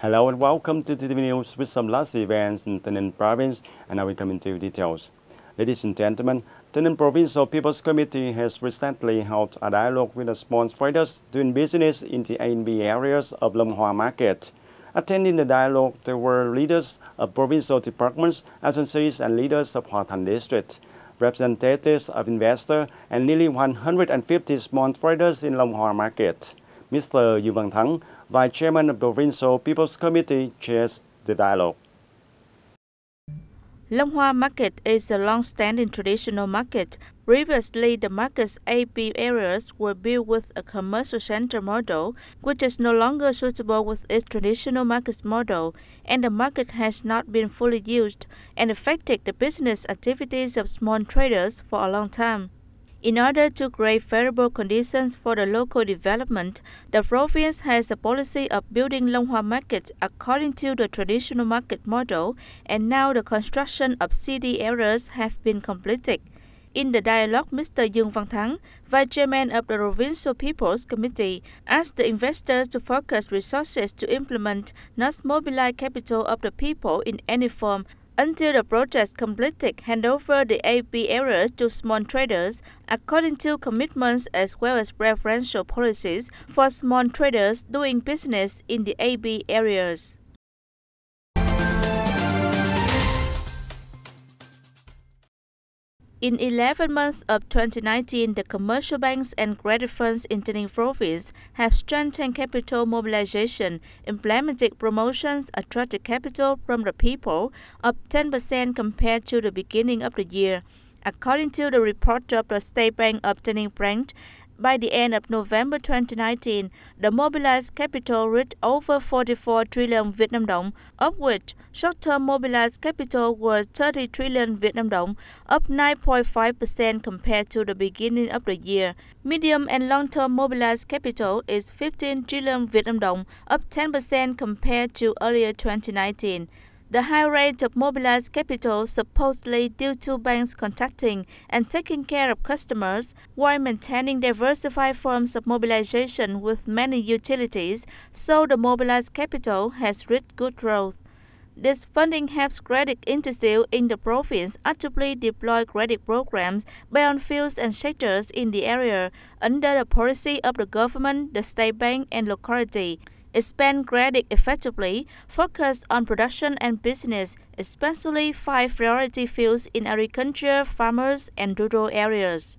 Hello and welcome to TTV News with some last events in Tây province, and now we come into details. Ladies and gentlemen, Tây Provincial People's Committee has recently held a dialogue with the small traders doing business in the A&B areas of Long Hoa Market. Attending the dialogue, there were leaders of provincial departments, agencies, and leaders of Thành district, representatives of investors, and nearly 150 small traders in Long Hoa Market. Mr. Thắng, Vice Chairman of the Provincial People's Committee, chairs the dialogue. Long Hoa Market is a long-standing traditional market. Previously, the market's AP areas were built with a commercial center model, which is no longer suitable with its traditional market model, and the market has not been fully used and affected the business activities of small traders for a long time. In order to create favorable conditions for the local development, the province has a policy of building Long Hoa Market according to the traditional market model, and now the construction of CD areas have been completed. In the dialogue, Mr. Thắng, Vice Chairman of the Provincial People's Committee, asked the investors to focus resources to implement, not mobilize capital of the people in any form, until the project completed, hand over the AP areas to small traders according to commitments as well as preferential policies for small traders doing business in the AP areas. In 11 months of 2019, the commercial banks and credit funds in Tây Ninh province have strengthened capital mobilization, implemented promotions, attracted capital from the people, up 10% compared to the beginning of the year. According to the report of the State Bank of Tây Ninh branch, by the end of November 2019, the mobilized capital reached over 44 trillion Vietnam dong, of which short-term mobilized capital was 30 trillion Vietnam dong, up 9.5% compared to the beginning of the year. Medium and long-term mobilized capital is 15 trillion Vietnam dong, up 10% compared to earlier 2019. The high rate of mobilized capital supposedly due to banks contacting and taking care of customers while maintaining diversified forms of mobilization with many utilities, so the mobilized capital has reached good growth. This funding helps credit institutes in the province actively deploy credit programs beyond fields and sectors in the area under the policy of the government, the state bank, and locality. Expand credit effectively, focus on production and business, especially 5 priority fields in agriculture, farmers, and rural areas.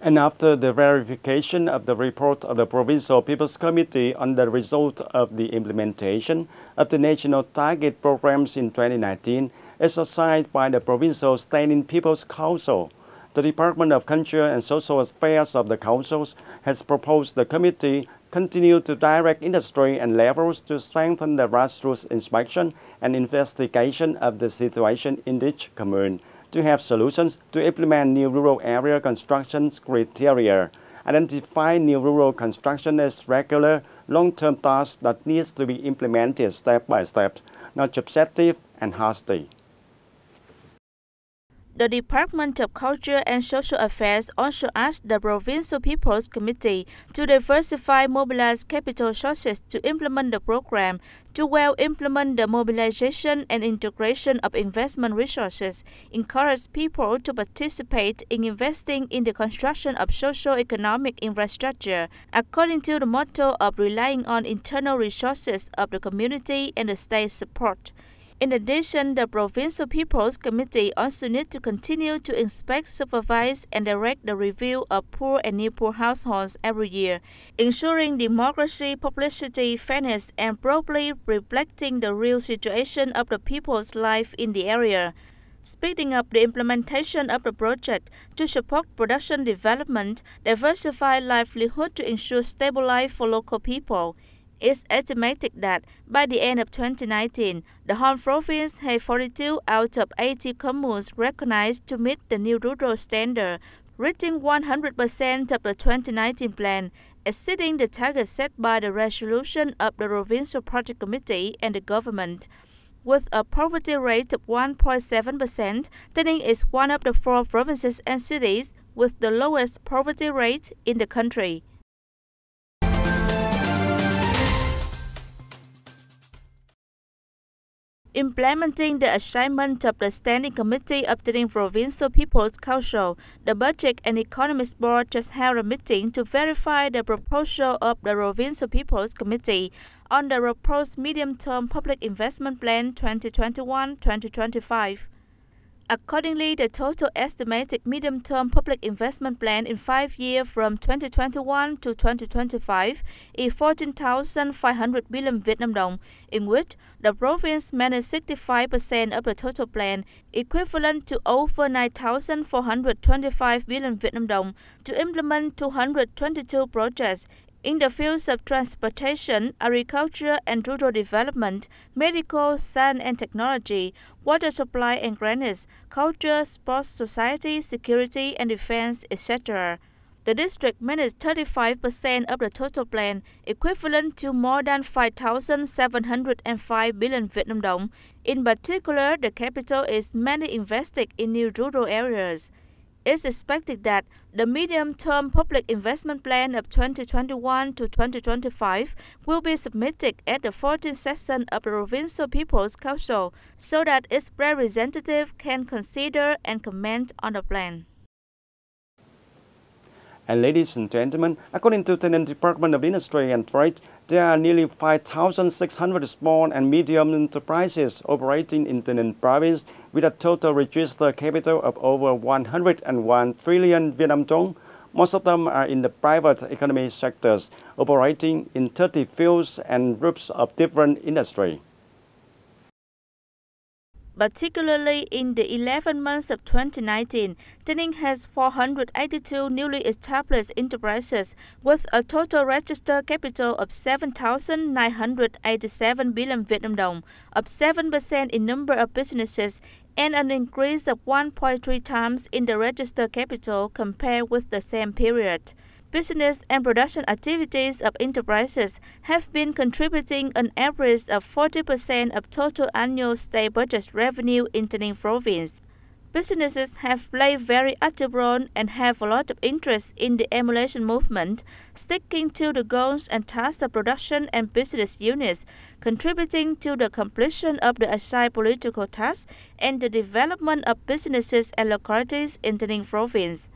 And after the verification of the report of the Provincial People's Committee on the result of the implementation of the national target programs in 2019, exercised by the Provincial Standing People's Council, the Department of Culture and Social Affairs of the Councils has proposed the committee continue to direct industry and levels to strengthen the grassroots inspection and investigation of the situation in each commune, to have solutions to implement new rural area construction criteria, identify new rural construction as regular, long-term tasks that needs to be implemented step by step, not subjective and hasty. The Department of Culture and Social Affairs also asked the Provincial People's Committee to diversify mobilized capital sources to implement the program, to well implement the mobilization and integration of investment resources, encourage people to participate in investing in the construction of socio-economic infrastructure, according to the motto of relying on internal resources of the community and the state support. In addition, the Provincial People's Committee also needs to continue to inspect, supervise, and direct the review of poor and near poor households every year, ensuring democracy, publicity, fairness, and properly reflecting the real situation of the people's life in the area. Speeding up the implementation of the project to support production development, diversify livelihood to ensure stable life for local people. It's estimated that by the end of 2019, the whole province had 42 out of 80 communes recognized to meet the new rural standard, reaching 100% of the 2019 plan, exceeding the target set by the resolution of the Provincial Project Committee and the government. With a poverty rate of 1.7%, Tây Ninh is one of the 4 provinces and cities with the lowest poverty rate in the country. Implementing the assignment of the Standing Committee of Tây Ninh Provincial People's Council, the Budget and Economics Board just held a meeting to verify the proposal of the Provincial People's Committee on the proposed medium-term public investment plan 2021-2025. Accordingly, the total estimated medium-term public investment plan in 5 years from 2021 to 2025 is 14,500 billion Vietnam dong, in which the province managed 65% of the total plan, equivalent to over 9,425 billion Vietnam dong, to implement 222 projects in the fields of transportation, agriculture and rural development, medical, science and technology, water supply and drainage, culture, sports, society, security and defense, etc. The district managed 35% of the total plan, equivalent to more than 5,705 billion Vietnam dong. In particular, the capital is mainly invested in new rural areas. It's expected that the medium-term public investment plan of 2021 to 2025 will be submitted at the 14th session of the Provincial People's Council so that its representative can consider and comment on the plan. And ladies and gentlemen, according to the Department of Industry and Trade, there are nearly 5,600 small and medium enterprises operating in the Ninh province with a total registered capital of over 101 trillion Vietnam dong. Most of them are in the private economy sectors, operating in 30 fields and groups of different industries. Particularly in the 11 months of 2019, Tây Ninh has 482 newly established enterprises with a total registered capital of 7,987 billion Vietnam dong, up 7% in number of businesses and an increase of 1.3 times in the registered capital compared with the same period. Business and production activities of enterprises have been contributing an average of 40% of total annual state budget revenue in Tây Ninh province. Businesses have played very active role and have a lot of interest in the emulation movement, sticking to the goals and tasks of production and business units, contributing to the completion of the assigned political tasks and the development of businesses and localities in Tây Ninh province.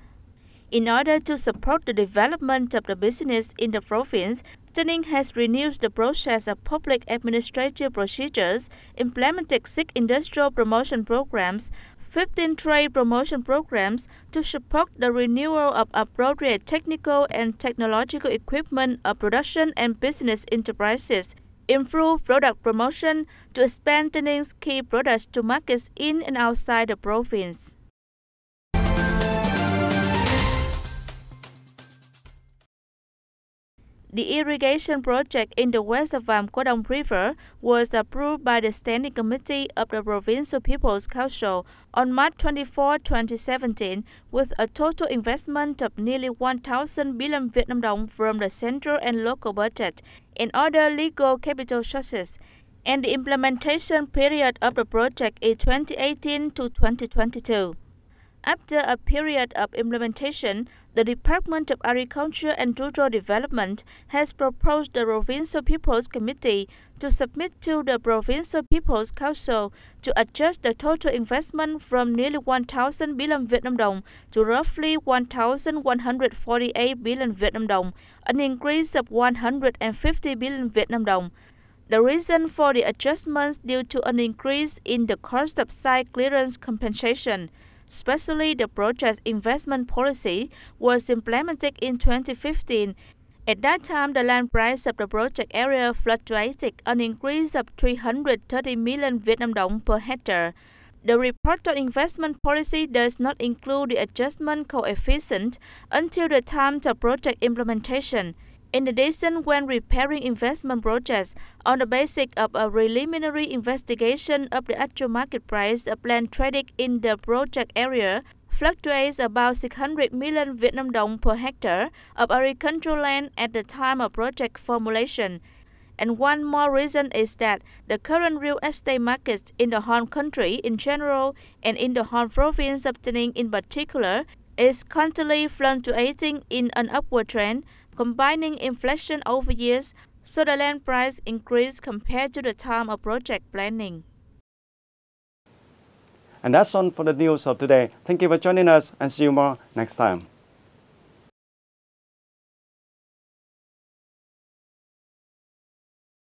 In order to support the development of the business in the province, Tây Ninh has renewed the process of public administrative procedures, implemented 6 industrial promotion programs, 15 trade promotion programs to support the renewal of appropriate technical and technological equipment of production and business enterprises, improve product promotion to expand Tây Ninh's key products to markets in and outside the province. The irrigation project in the west of Vam Qua Dong River was approved by the Standing Committee of the Provincial People's Council on March 24, 2017, with a total investment of nearly 1,000 billion Vietnam dong from the central and local budget and other legal capital sources, and the implementation period of the project is 2018 to 2022. After a period of implementation, the Department of Agriculture and Rural Development has proposed the Provincial People's Committee to submit to the Provincial People's Council to adjust the total investment from nearly 1,000 billion Vietnam dong to roughly 1,148 billion Vietnam dong, an increase of 150 billion Vietnam dong. The reason for the adjustments due to an increase in the cost of site clearance compensation. Especially the project's investment policy was implemented in 2015. At that time, the land price of the project area fluctuated, an increase of 330 million Vietnam dong per hectare. The report on investment policy does not include the adjustment coefficient until the time of project implementation. In addition, when preparing investment projects, on the basis of a preliminary investigation of the actual market price of land traded in the project area, fluctuates about 600 million Vietnam dong per hectare of agricultural land at the time of project formulation. And one more reason is that the current real estate market in the whole country in general and in the whole province of Tây Ninh in particular is constantly fluctuating in an upward trend, combining inflation over years, so the land price increased compared to the time of project planning. And that's all for the news of today. Thank you for joining us and see you more next time.